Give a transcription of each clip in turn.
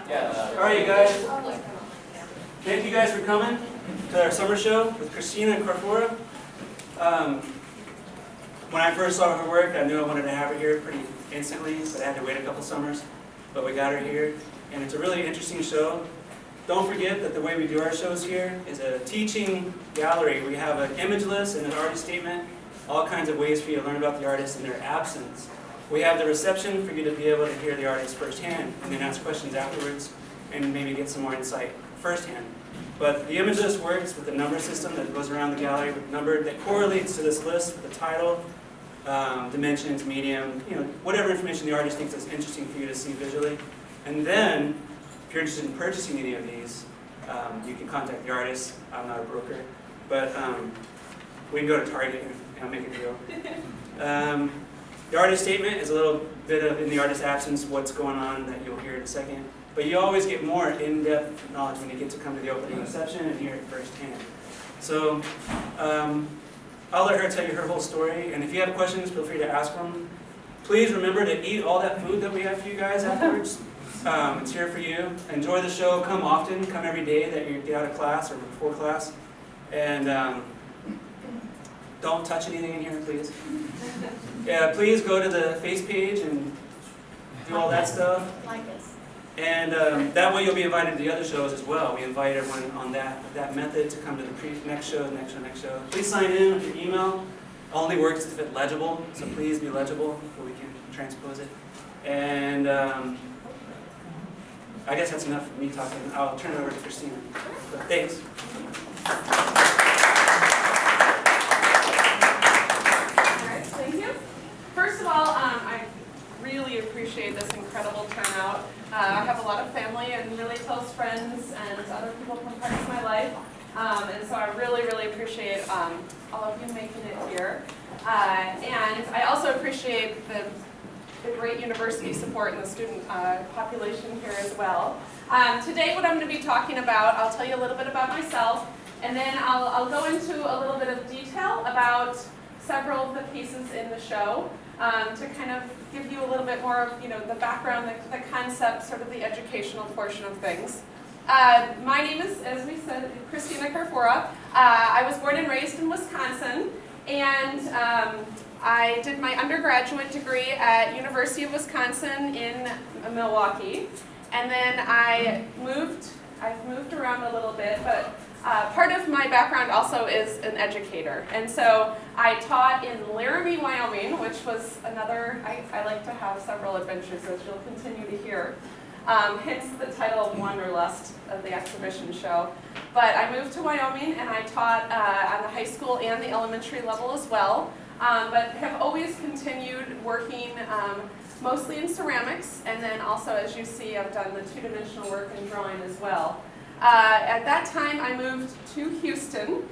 All right, you guys. Thank you guys for coming to our summer show with Christina and Carfora. When I first saw her work, I knew I wanted to have her here pretty instantly, but I had to wait a couple summers. But we got her here, and it's a really interesting show. Don't forget that the way we do our shows here is a teaching gallery. We have an image list and an artist statement, all kinds of ways for you to learn about the artist in their absence. We have the reception for you to be able to hear the artist firsthand and then ask questions afterwards and maybe get some more insight firsthand. But the image list works with the number system that goes around the gallery with number that correlates to this list with the title, dimensions, medium, whatever information the artist thinks is interesting for you to see visually. And then, if you're interested in purchasing any of these, you can contact the artist. I'm not a broker, but we can go to Target and make a deal. The artist statement is a little bit of, in the artist's absence, what's going on that you'll hear in a second. But you always get more in-depth knowledge when you get to come to the opening reception and hear it firsthand. So I'll let her tell you her whole story, and if you have questions, feel free to ask them. Please remember to eat all that food that we have for you guys afterwards. It's here for you. Enjoy the show. Come often. Come every day that you get out of class or before class. And don't touch anything in here, please. Yeah, please go to the face page and do all that stuff. Like us. And that way you'll be invited to the other shows as well. We invite everyone on that method to come to the next show. Please sign in with your email. Only works if it's legible, so please be legible so we can transpose it. And I guess that's enough for me talking. I'll turn it over to Christina. So, thanks. Thank you. First of all, I really appreciate this incredible turnout. I have a lot of family and really close friends and other people from parts of my life. And so I really, really appreciate all of you making it here. And I also appreciate the great university support and the student population here as well. Today what I'm going to be talking about, I'll tell you a little bit about myself, and then I'll go into a little bit of detail about several of the pieces in the show to kind of give you a little bit more of the background, the concept, sort of the educational portion of things. My name is, as we said, Christina Carfora. I was born and raised in Wisconsin, and I did my undergraduate degree at University of Wisconsin in Milwaukee, and then I've moved around a little bit, but part of my background also is an educator, and so I taught in Laramie, Wyoming, which was another, I like to have several adventures, as you'll continue to hear, hence the title of Wanderlust of the exhibition show. But I moved to Wyoming and I taught on the high school and the elementary level as well, but have always continued working mostly in ceramics, and then also, as you see, I've done the two-dimensional work and drawing as well. At that time, I moved to Houston,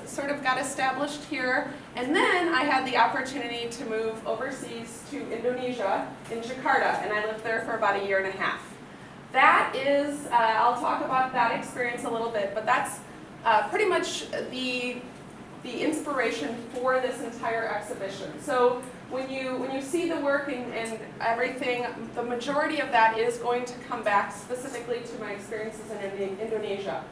sort of got established here, and then I had the opportunity to move overseas to Indonesia, in Jakarta, and I lived there for about a year and a half. That is, I'll talk about that experience a little bit, but that's pretty much the inspiration for this entire exhibition. So when you see the work and everything, the majority of that is going to come back specifically to my experiences in Indonesia.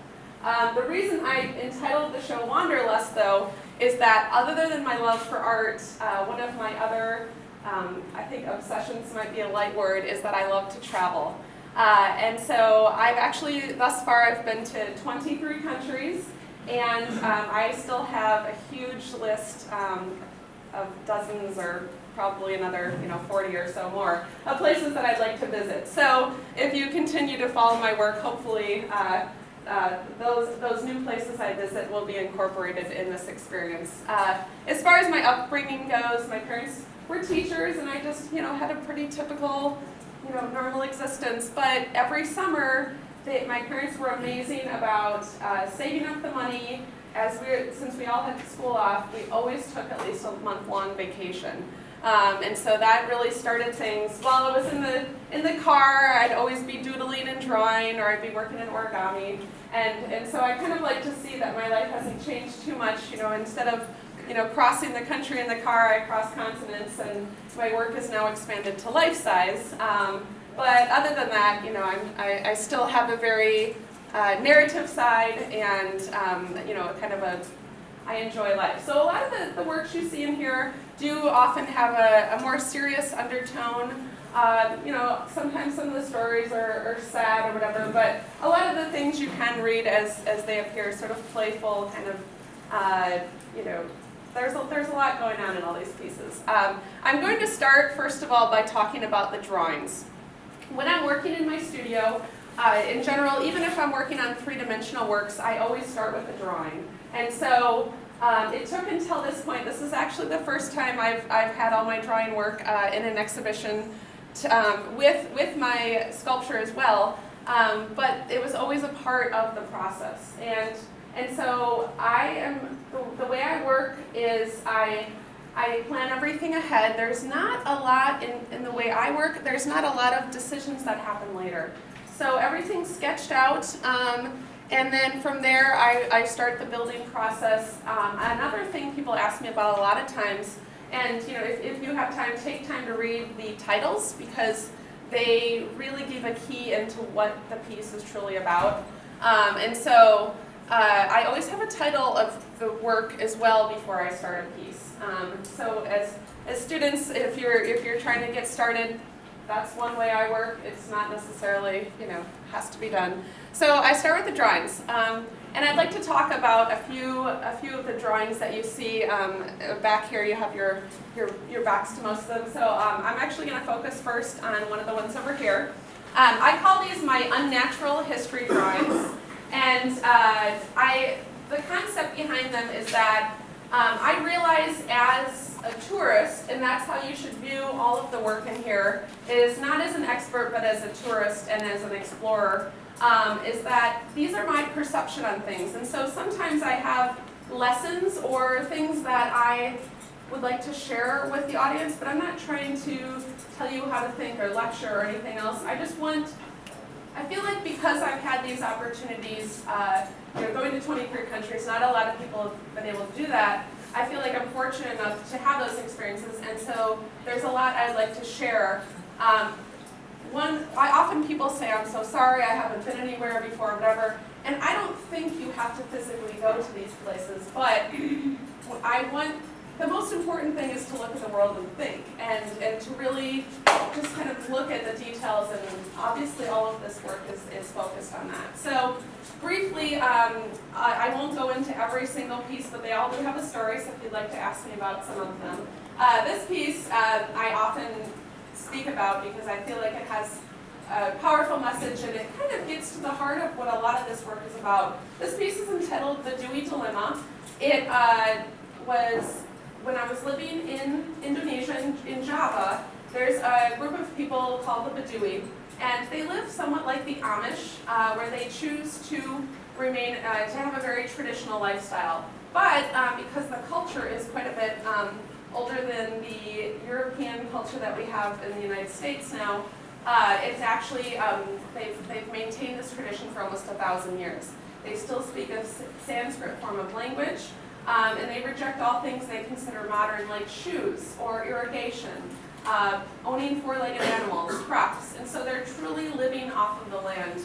The reason I entitled the show Wanderlust, though, is that other than my love for art, one of my other, I think obsessions might be a light word, is that I love to travel. And so I've actually, thus far, I've been to 23 countries, and I still have a huge list of dozens or probably another 40 or so more of places that I'd like to visit. So if you continue to follow my work, hopefully those new places I visit will be incorporated in this experience. As far as my upbringing goes, my parents were teachers, and I just had a pretty typical normal existence. But every summer, my parents were amazing about saving up the money. Since we all had school off, we always took at least a month-long vacation. And so that really started things. While I was in the car, I'd always be doodling and drawing, or I'd be working in origami. And so I kind of like to see that my life hasn't changed too much. Instead of crossing the country in the car, I cross continents, and my work is now expanded to life size. But other than that, I still have a very narrative side and, I enjoy life. So a lot of the works you see in here do often have a more serious undertone. Sometimes some of the stories are sad or whatever, but a lot of the things you can read as they appear, sort of playful, kind of, there's a lot going on in all these pieces. I'm going to start, first of all, by talking about the drawings. When I'm working in my studio, in general, even if I'm working on three-dimensional works, I always start with a drawing. And so it took until this point, this is actually the first time I've had all my drawing work in an exhibition with my sculpture as well, but it was always a part of the process. And so the way I work is I plan everything ahead. There's not a lot in the way I work, there's not a lot of decisions that happen later. So everything's sketched out, and then from there I start the building process. Another thing people ask me about a lot of times, and if you have time, take time to read the titles, because they really give a key into what the piece is truly about. And so I always have a title of the work as well before I start a piece. So as students, if you're trying to get started, that's one way I work. It's not necessarily, has to be done. So I start with the drawings. And I'd like to talk about a few of the drawings that you see back here. You have your backs to most of them. So I'm actually going to focus first on one of the ones over here. I call these my unnatural history drawings. And the concept behind them is that I realize as a tourist, and that's how you should view all of the work in here, is not as an expert but as a tourist and as an explorer, is that these are my perception on things. And so sometimes I have lessons or things that I would like to share with the audience, but I'm not trying to tell you how to think or lecture or anything else. I feel like because I've had these opportunities, going to 23 countries, not a lot of people have been able to do that. I feel like I'm fortunate enough to have those experiences, and so there's a lot I'd like to share. Often people say, I'm so sorry, I haven't been anywhere before, whatever, and I don't think you have to physically go to these places, but the most important thing is to look at the world and think, and to really just kind of look at the details, and obviously all of this work is focused on that. So briefly, I won't go into every single piece, but they all do have a story, so if you'd like to ask me about some of them. This piece I often speak about because I feel like it has a powerful message, and it kind of gets to the heart of what a lot of this work is about. This piece is entitled The Dewey Dilemma. It was when I was living in Indonesia, in Java. There's a group of people called the Beduwi, and they live somewhat like the Amish, where they choose to remain, to have a very traditional lifestyle. But because the culture is quite a bit older than the European culture that we have in the United States now, it's actually, they've maintained this tradition for almost 1,000 years. They still speak a Sanskrit form of language, and they reject all things they consider modern, like shoes or irrigation, owning four-legged animals, crops, and so they're truly living off of the land.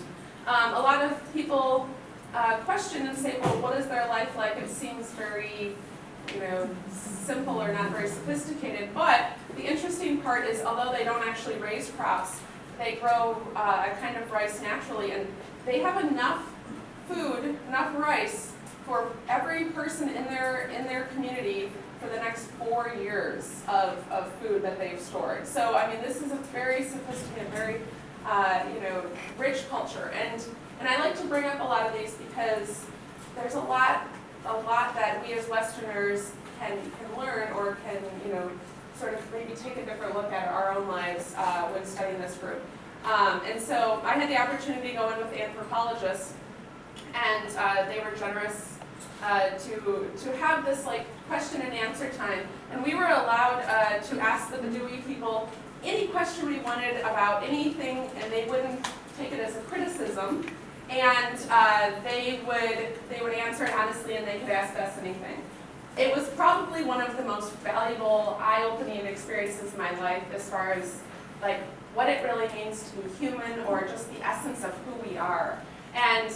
A lot of people question and say, well, what is their life like? It seems very, simple or not very sophisticated, but the interesting part is, although they don't actually raise crops, they grow a kind of rice naturally, and they have enough food, enough rice, for every person in their community for the next 4 years of food that they've stored. So, I mean, this is a very sophisticated, very, rich culture. And I like to bring up a lot of these because there's a lot that we as Westerners can learn, or can, sort of maybe take a different look at our own lives when studying this group. And so I had the opportunity to go in with anthropologists, and they were generous to have this question and answer time, and we were allowed to ask the Beduwi people any question we wanted about anything, and they wouldn't take it as a criticism, and they would answer it honestly, and they could ask us anything. It was probably one of the most valuable, eye-opening experiences in my life as far as like what it really means to be human, or just the essence of who we are. And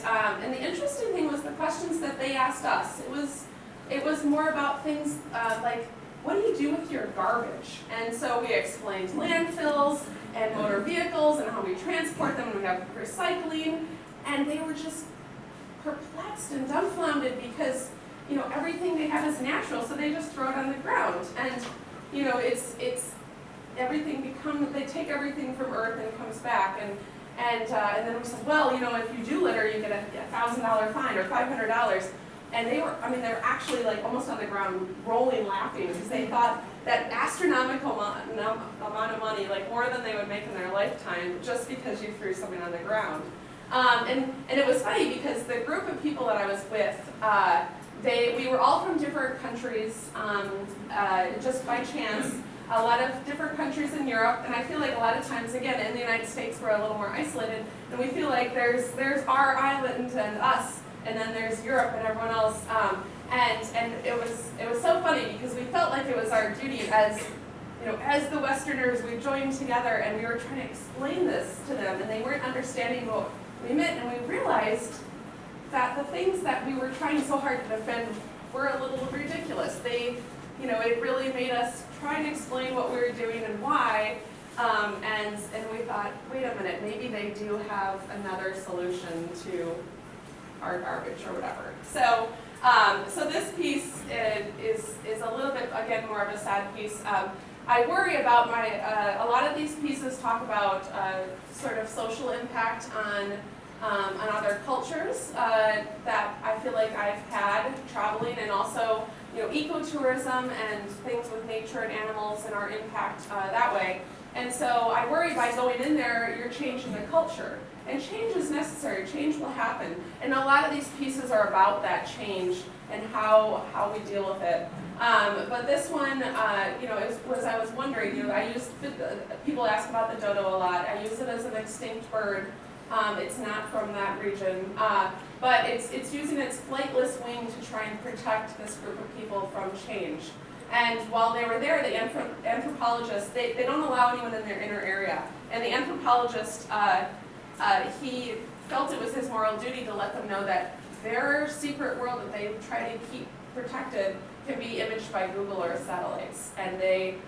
the interesting thing was the questions that they asked us. It was more about things like, what do you do with your garbage? And so we explained landfills and motor vehicles and how we transport them, and we have recycling, and they were just perplexed and dumbfounded because, you know, everything they have is natural, so they just throw it on the ground. And, you know, it's everything they take everything from Earth and it comes back. And then we said, well, you know, if you do litter, you get a $1,000 fine or $500. And they were actually like almost on the ground rolling laughing because they thought that astronomical amount of money, like more than they would make in their lifetime, just because you threw something on the ground. And it was funny because the group of people that I was with, we were all from different countries, just by chance. A lot of different countries in Europe, and I feel like a lot of times, again, in the United States, we're a little more isolated, and we feel like there's our island and us, and then there's Europe and everyone else. And it was so funny because we felt like it was our duty as, you know, as the Westerners, we joined together and we were trying to explain this to them, and they weren't understanding what we meant, and we realized that the things that we were trying so hard to defend were a little ridiculous. You know, it really made us try and explain what we were doing and why, and we thought, wait a minute, maybe they do have another solution to our garbage or whatever. So this piece is a little bit, again, more of a sad piece. I worry about a lot of these pieces talk about sort of social impact on other cultures that I feel like I've had traveling, and also, you know, ecotourism and things with nature and animals and our impact that way. And so I worry by going in there, you're changing the culture. And change is necessary, change will happen. And a lot of these pieces are about that change and how we deal with it. But this one, you know, I was wondering, you know, people ask about the dodo a lot. I use it as an extinct bird. It's not from that region, but it's using its flightless wing to try and protect this group of people from change. And while they were there, the anthropologist, they don't allow anyone in their inner area. And the anthropologist, he felt it was his moral duty to let them know that their secret world that they try to keep protected can be imaged by Google or satellites. And it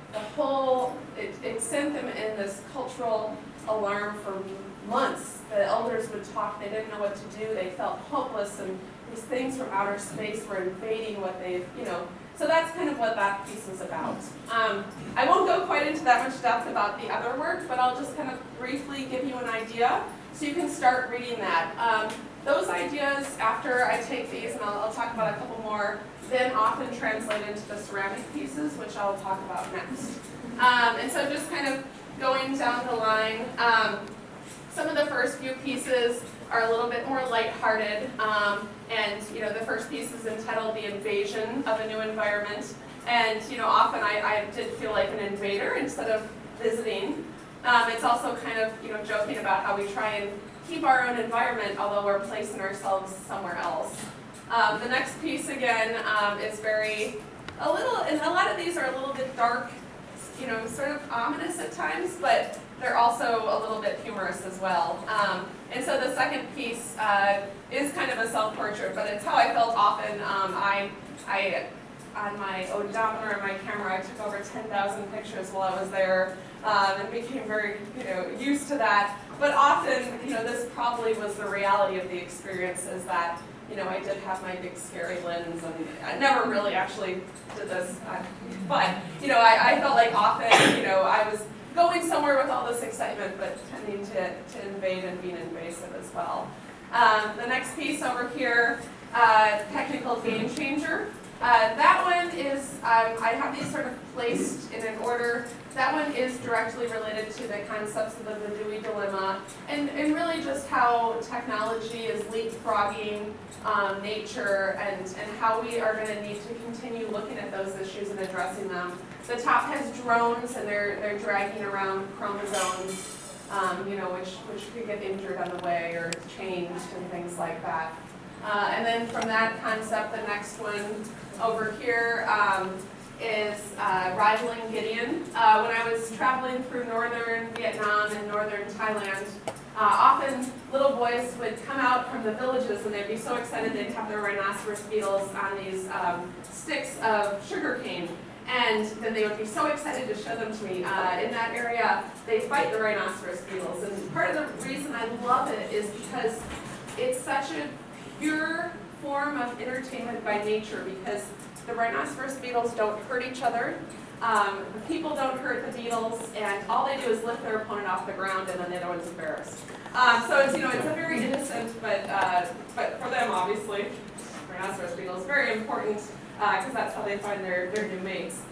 sent them in this cultural alarm for months. The elders would talk, they didn't know what to do, they felt hopeless, and these things from outer space were invading what they, you know. So that's kind of what that piece is about. I won't go quite into that much depth about the other work, but I'll just kind of briefly give you an idea so you can start reading that. Those ideas, after I take these, and I'll talk about a couple more, then often translate into the ceramic pieces, which I'll talk about next. And so just kind of going down the line, some of the first few pieces are a little bit more lighthearted, and you know, the first piece is entitled "The Invasion of a New Environment," and you know, often I did feel like an invader instead of visiting. It's also kind of, you know, joking about how we try and keep our own environment, although we're placing ourselves somewhere else. The next piece again is and a lot of these are a little bit dark, you know, sort of ominous at times, but they're also a little bit humorous as well. And so the second piece is kind of a self-portrait, but it's how I felt often. On my odometer and my camera, I took over 10,000 pictures while I was there, and became very, you know, used to that. But often, you know, this probably was the reality of the experience, is that, you know, I did have my big scary lens, and I never really actually did this, but, you know, I felt like often, you know, I was going somewhere with all this excitement, but tending to invade and being invasive as well. The next piece over here, technical game changer. That one is, I have these sort of placed in an order. That one is directly related to the concepts of the Dewey Dilemma, and really just how technology is leapfrogging nature, and how we are going to need to continue looking at those issues and addressing them. The top has drones, and they're dragging around chromosomes, you know, which could get injured on the way or changed and things like that. And then from that concept, the next one over here is rivaling Gideon. When I was traveling through northern Vietnam and northern Thailand, often little boys would come out from the villages and they'd be so excited they'd have their rhinoceros beetles on these sticks of sugar cane. And then they would be so excited to show them to me. In that area, they fight the rhinoceros beetles. And part of the reason I love it is because it's such a pure form of entertainment by nature, because the rhinoceros beetles don't hurt each other. The people don't hurt the beetles, and all they do is lift their opponent off the ground, and then the other one's embarrassed. So it's it's a very innocent, but for them obviously, rhinoceros beetles very important because that's how they find their new mates.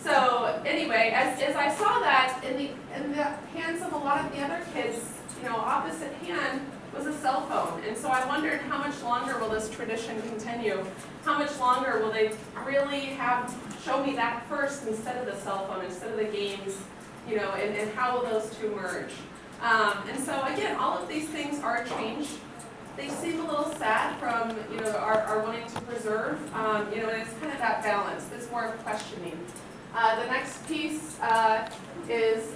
So anyway, as I saw that in the hands of a lot of the other kids, opposite hand was a cell phone, and so I wondered how much longer will this tradition continue? How much longer will they really show me that first instead of the cell phone, instead of the games, and how will those two merge? And so again, all of these things are a change. They seem a little sad from our wanting to preserve, and it's kind of that balance. It's more of questioning. The next piece is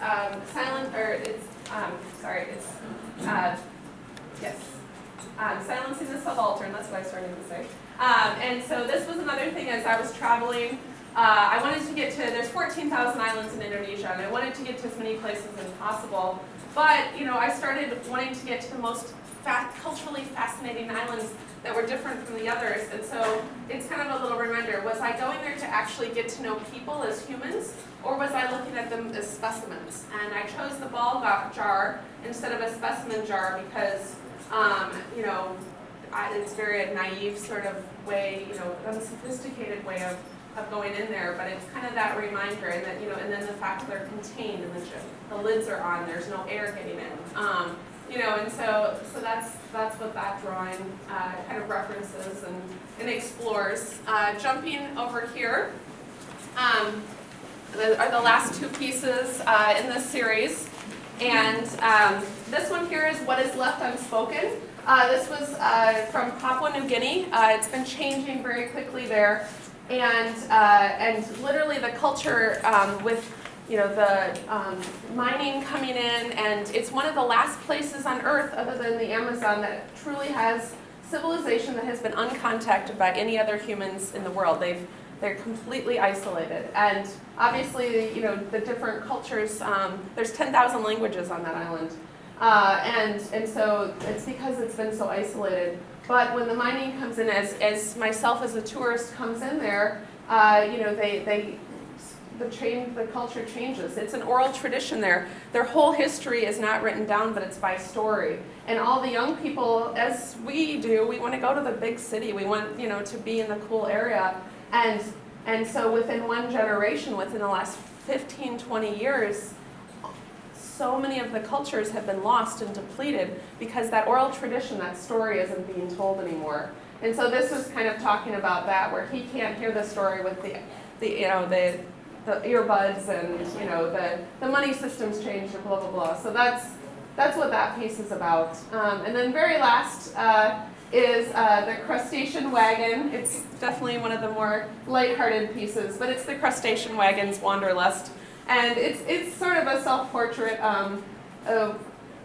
silencing the subaltern. That's what I started to say. And so this was another thing as I was traveling. I wanted to get to, there's 14,000 islands in Indonesia, and I wanted to get to as many places as possible. But, I started wanting to get to the most culturally fascinating islands that were different from the others. And so it's kind of a little reminder, was I going there to actually get to know people as humans, or was I looking at them as specimens? And I chose the ball jar instead of a specimen jar because, it's very naive sort of way, unsophisticated way of going in there, but it's kind of that reminder, and that, and then the fact that they're contained and the lids are on, there's no air getting in. And so that's what that drawing kind of references and explores. Jumping over here are the last two pieces in this series. And this one here is What is Left Unspoken. This was from Papua New Guinea. It's been changing very quickly there. And literally the culture with the mining coming in, and it's one of the last places on Earth other than the Amazon that truly has civilization that has been uncontacted by any other humans in the world. They're completely isolated, and obviously the different cultures. There's 10,000 languages on that island, and so it's because it's been so isolated. But when the mining comes in, as myself as a tourist comes in there, the culture changes. It's an oral tradition there. Their whole history is not written down, but it's by story. And all the young people, as we do, we want to go to the big city. We want, to be in the cool area. And so within one generation, within the last 15, 20 years, so many of the cultures have been lost and depleted because that oral tradition, that story isn't being told anymore. And so this was kind of talking about that, where he can't hear the story with the earbuds, and the money systems changed, and blah blah blah. So that's what that piece is about. And then very last is the crustacean wagon. It's definitely one of the more lighthearted pieces, but it's the crustacean wagon's Wanderlust, and it's sort of a self-portrait.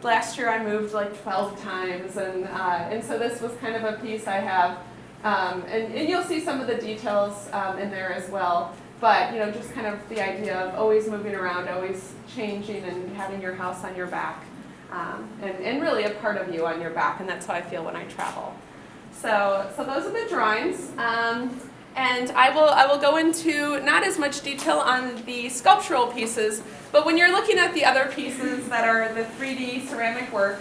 Last year I moved like 12 times, and so this was kind of a piece I have, and you'll see some of the details in there as well. But just kind of the idea of always moving around, always changing, and having your house on your back, and really a part of you on your back, and that's how I feel when I travel. So those are the drawings, and I will go into not as much detail on the sculptural pieces, but when you're looking at the other pieces that are the 3D ceramic work,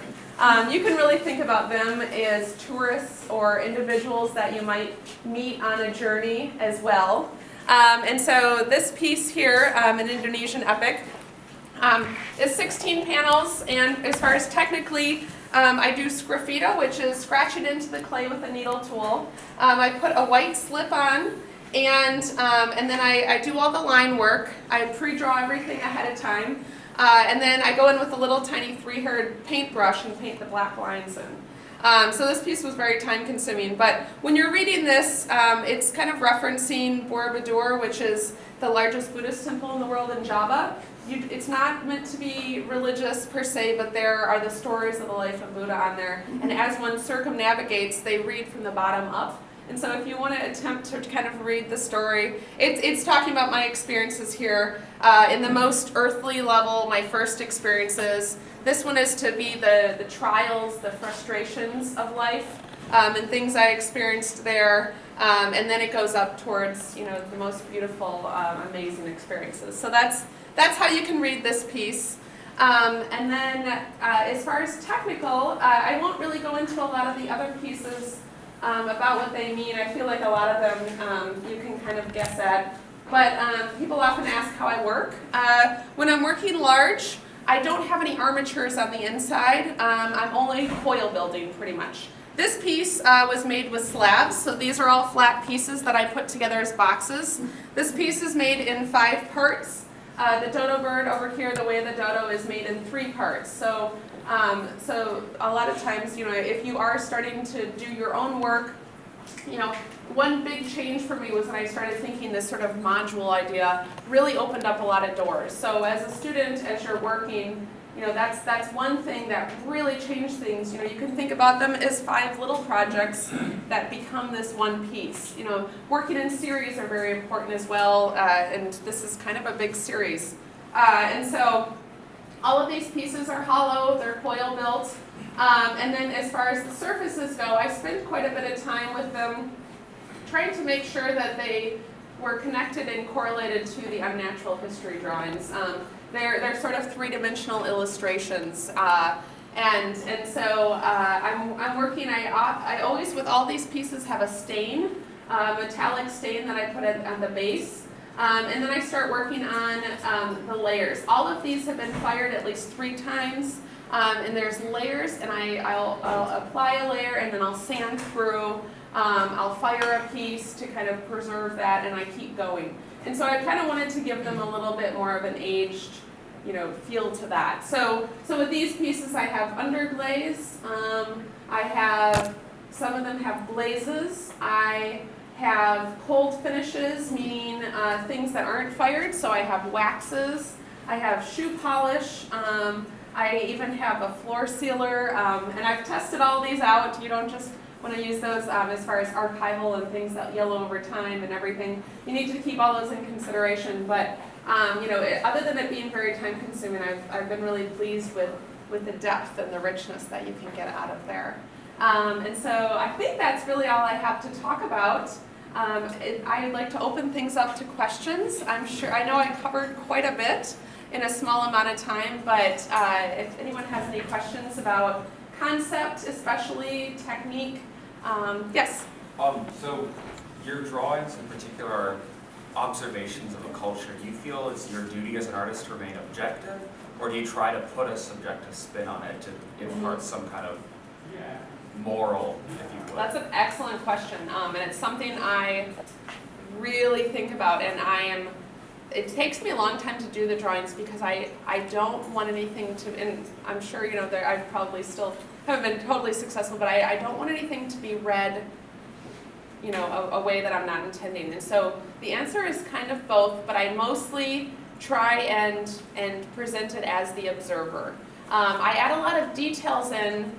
you can really think about them as tourists or individuals that you might meet on a journey as well. And so this piece here, an Indonesian epic, is 16 panels, and as far as technically, I do sgraffito, which is scratching into the clay with a needle tool. I put a white slip on, and then I do all the line work. I pre-draw everything ahead of time, and then I go in with a little tiny 3-haired paintbrush and paint the black lines in. So this piece was very time consuming, but when you're reading this, it's kind of referencing Borobudur, which is the largest Buddhist temple in the world in Java. It's not meant to be religious per se, but there are the stories of the life of Buddha on there. And as one circumnavigates, they read from the bottom up. And so if you want to attempt to kind of read the story, it's talking about my experiences here in the most earthly level, my first experiences. This one is to be the trials, the frustrations of life, and things I experienced there. And then it goes up towards, the most beautiful, amazing experiences. So that's how you can read this piece. And then as far as technical, I won't really go into a lot of the other pieces about what they mean. I feel like a lot of them you can kind of guess at. But people often ask how I work. When I'm working large, I don't have any armatures on the inside. I'm only coil building pretty much. This piece was made with slabs, so these are all flat pieces that I put together as boxes. This piece is made in 5 parts. The dodo bird over here, the way of the dodo, is made in 3 parts. So a lot of times, if you are starting to do your own work, one big change for me was when I started thinking this sort of module idea really opened up a lot of doors. So as a student, as you're working, that's one thing that really changed things. You can think about them as 5 little projects that become this one piece. Working in series are very important as well, and this is kind of a big series. And so all of these pieces are hollow, they're coil built. And then as far as the surfaces go, I spent quite a bit of time with them trying to make sure that they were connected and correlated to the unnatural history drawings. They're sort of 3-dimensional illustrations. And so I'm working, I always, with all these pieces, have a stain, metallic stain that I put on the base. And then I start working on the layers. All of these have been fired at least 3 times. And there's layers, and I'll apply a layer, and then I'll sand through. I'll fire a piece to kind of preserve that, and I keep going. And so I kind of wanted to give them a little bit more of an aged, feel to that. So with these pieces, I have underglaze. I have, some of them have glazes. I have cold finishes, meaning things that aren't fired. So I have waxes. I have shoe polish. I even have a floor sealer, and I've tested all these out. You don't just want to use those as far as archival and things that yellow over time and everything. You need to keep all those in consideration, but other than it being very time consuming, I've been really pleased with the depth and the richness that you can get out of there. And so I think that's really all I have to talk about. I'd like to open things up to questions. I know I covered quite a bit in a small amount of time, but if anyone has any questions about concept, especially technique, yes? So your drawings in particular are observations of a culture. Do you feel it's your duty as an artist to remain objective, or do you try to put a subjective spin on it to impart some kind of moral, if you will? That's an excellent question, and it's something I really think about, and it takes me a long time to do the drawings because I don't want anything to, and I'm sure I probably still haven't been totally successful, but I don't want anything to be read a way that I'm not intending. And so the answer is kind of both, but I mostly try and present it as the observer. I add a lot of details in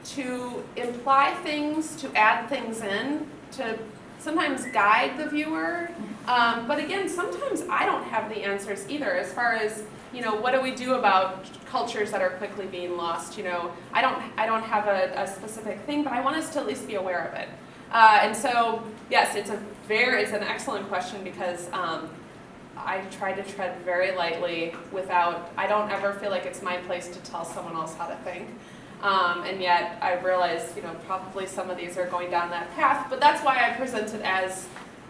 to imply things, to add things in, to sometimes guide the viewer. But again, sometimes I don't have the answers either as far as, what do we do about cultures that are quickly being lost? I don't have a specific thing, but I want us to at least be aware of it. And so, yes, it's an excellent question because I try to tread very lightly I don't ever feel like it's my place to tell someone else how to think. And yet I realize, probably some of these are going down that path, but that's why I present it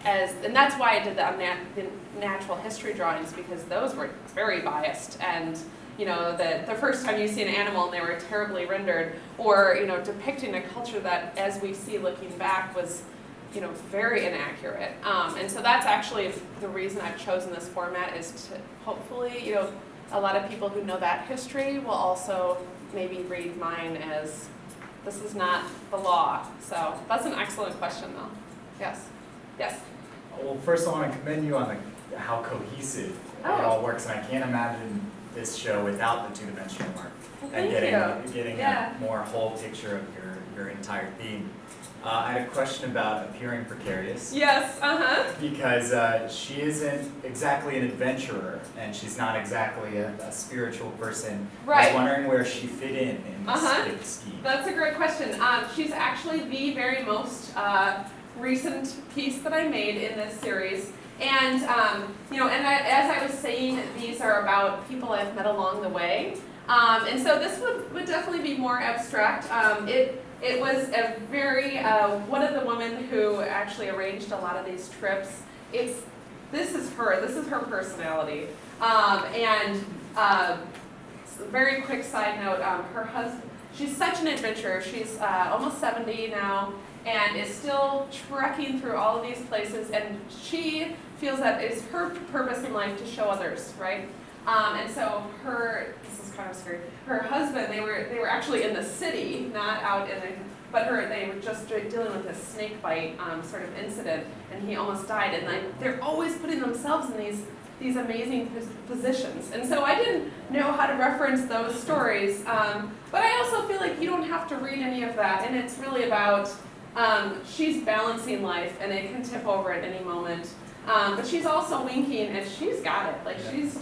and that's why I did the natural history drawings, because those were very biased, and the first time you see an animal and they were terribly rendered, or depicting a culture that, as we see looking back, was very inaccurate. And so that's actually the reason I've chosen this format, is to hopefully a lot of people who know that history will also maybe read mine as this is not the law. So that's an excellent question, though. Yes. Yes. Well, first I want to commend you on how cohesive it all works, and I can't imagine this show without the two-dimensional art and getting a more whole picture of your entire theme. I had a question about appearing precarious. Yes, Because she isn't exactly an adventurer, and she's not exactly a spiritual person. I was wondering where she fit in this big scheme. That's a great question. She's actually the very most recent piece that I made in this series. And, as I was saying, these are about people I've met along the way. And so this would definitely be more abstract. It was a very, one of the women who actually arranged a lot of these trips. This is her personality. Very quick side note, her husband, she's such an adventurer. She's almost 70 now and is still trekking through all of these places, and she feels that it's her purpose in life to show others, right? And so this is kind of scary, her husband, they were actually in the city, not out in they were just dealing with this snake bite sort of incident, and he almost died, and they're always putting themselves in these amazing positions. And so I didn't know how to reference those stories, but I also feel like you don't have to read any of that, and it's really about, she's balancing life, and it can tip over at any moment. But she's also winking, and she's got it.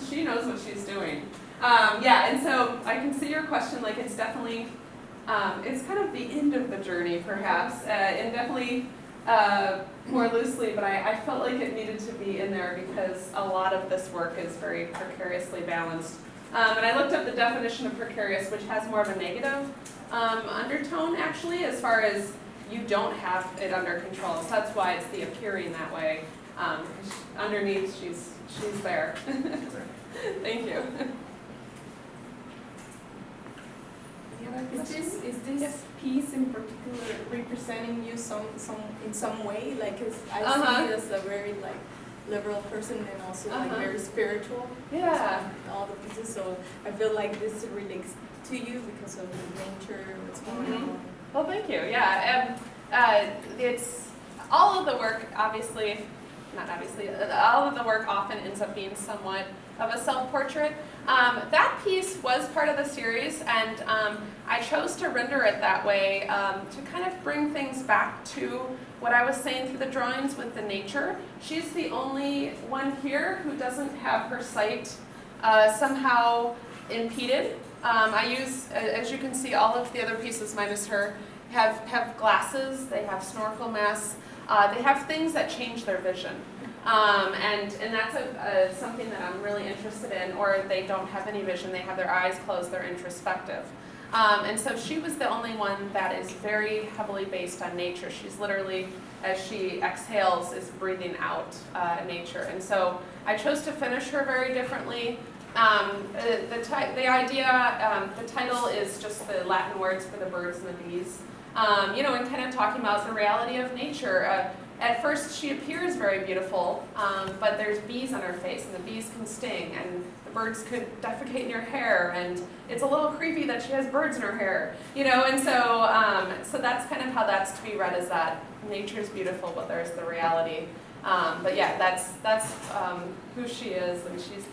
She knows what she's doing. And so I can see your question. It's definitely, it's kind of the end of the journey, perhaps, and definitely more loosely. But I felt like it needed to be in there because a lot of this work is very precariously balanced. And I looked up the definition of precarious, which has more of a negative undertone, actually, as far as you don't have it under control. So that's why it's the appearing that way. Underneath, she's there. Thank you. Is this piece in particular representing you in some way? Cause I see you as a very liberal person and also very spiritual. Yeah. All the pieces, so I feel like this relates to you because of the nature, what's going on. Well, thank you. Yeah, it's all of the work. All of the work often ends up being somewhat of a self-portrait. That piece was part of the series, and I chose to render it that way to kind of bring things back to what I was saying through the drawings with the nature. She's the only one here who doesn't have her sight somehow impeded. I use, as you can see, all of the other pieces minus her have glasses, they have snorkel masks, they have things that change their vision. And that's something that I'm really interested in, or they don't have any vision, they have their eyes closed, they're introspective. And so she was the only one that is very heavily based on nature. She's literally, as she exhales, is breathing out nature. And so I chose to finish her very differently. The title is just the Latin words for the birds and the bees. And kind of talking about the reality of nature. At first, she appears very beautiful, but there's bees on her face, and the bees can sting, and the birds could defecate in your hair, and it's a little creepy that she has birds in her hair, and so that's kind of how that's to be read, is that nature's beautiful, but there's the reality. But yeah, that's who she is, and she's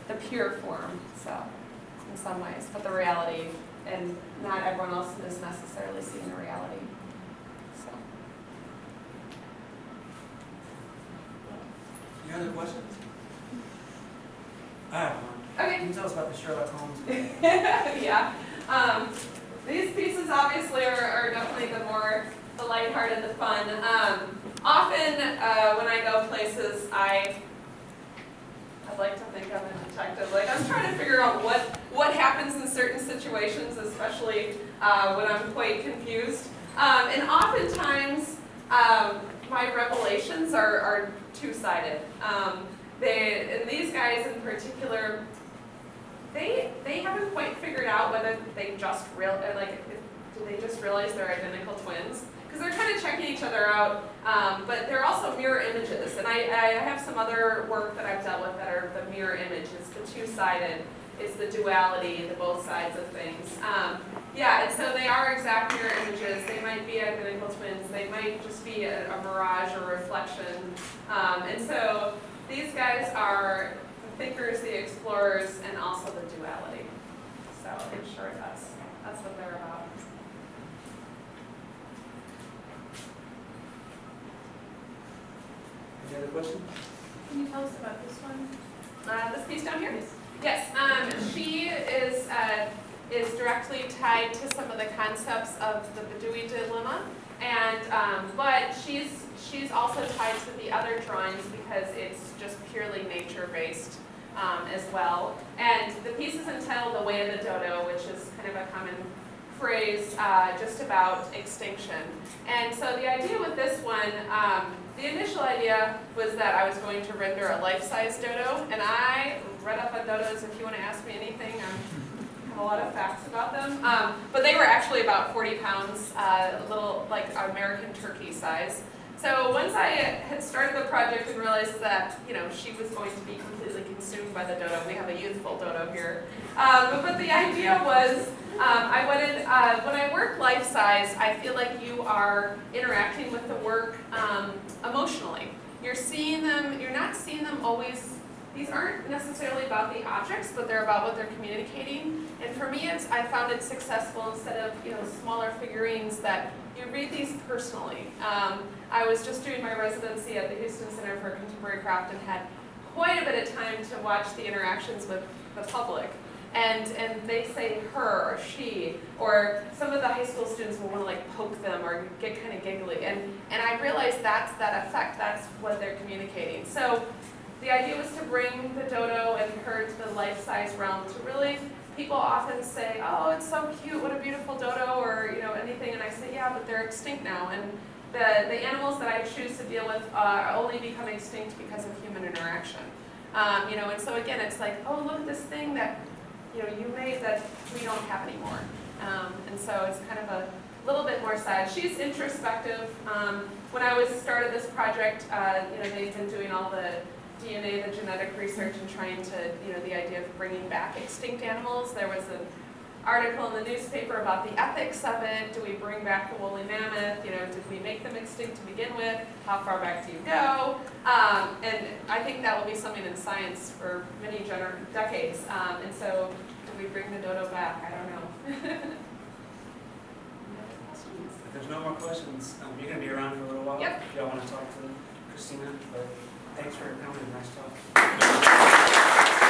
the pure form, so in some ways, but the reality, and not everyone else is necessarily seeing the reality. So. Any other questions? I have one. Okay. Can you tell us about the Sherlock Holmes? Yeah. These pieces obviously are definitely the lighthearted, the fun. Often when I go places, I'd like to think I'm a detective. I'm trying to figure out what happens in certain situations, especially when I'm quite confused. And oftentimes, my revelations are two-sided. And these guys in particular, they haven't quite figured out whether they just do they just realize they're identical twins? Because they're kind of checking each other out, but they're also mirror images. And I have some other work that I've dealt with that are the mirror image. It's the two-sided. it's the duality, the both sides of things. Yeah, and so they are exact mirror images. They might be identical twins. They might just be a mirage or reflection. And so these guys are the thinkers, the explorers, and also the duality. So in short, that's what they're about. Any other questions? Can you tell us about this one? This piece down here? Yes. She is directly tied to some of the concepts of the Badui dilemma, and but she's also tied to the other drawings because it's just purely nature-based as well. And the piece is entitled "The Way of the Dodo," which is kind of a common phrase just about extinction. And so the idea with this one, the initial idea was that I was going to render a life-size dodo, and I read up on dodos. If you want to ask me anything, I have a lot of facts about them. But they were actually about 40 pounds, a little like American turkey size. So once I had started the project and realized that, you know, she was going to be completely consumed by the dodo, we have a youthful dodo here. But the idea was, I wanted, when I work life-size, I feel like you are interacting with the work emotionally. You're seeing them, you're not seeing them always, these aren't necessarily about the objects, but they're about what they're communicating. And for me, I found it successful instead of, you know, smaller figurines that you read these personally. I was just doing my residency at the Houston Center for Contemporary Craft and had quite a bit of time to watch the interactions with the public. And they say her or she, or some of the high school students will want to like poke them or get kind of giggly. And I realized that's that effect, that's what they're communicating. So the idea was to bring the dodo and her to the life-size realm to really, people often say, oh, it's so cute, what a beautiful dodo, or you know, anything, and I say, yeah, but they're extinct now. And the animals that I choose to deal with only become extinct because of human interaction. You know, and so again, it's like, oh, look at this thing that, you know, you made that we don't have anymore. And so it's kind of a little bit more sad. She's introspective. When I started this project, you know, they've been doing all the DNA, the genetic research, and trying to, you know, the idea of bringing back extinct animals. There was an article in the newspaper about the ethics of it. Do we bring back the woolly mammoth? You know, did we make them extinct to begin with? How far back do you go? And I think that will be something in science for many decades. And so, do we bring the dodo back? I don't know. If there's no more questions, you're going to be around for a little while. Yep. If y'all want to talk to Christina, but thanks for coming. Nice talk.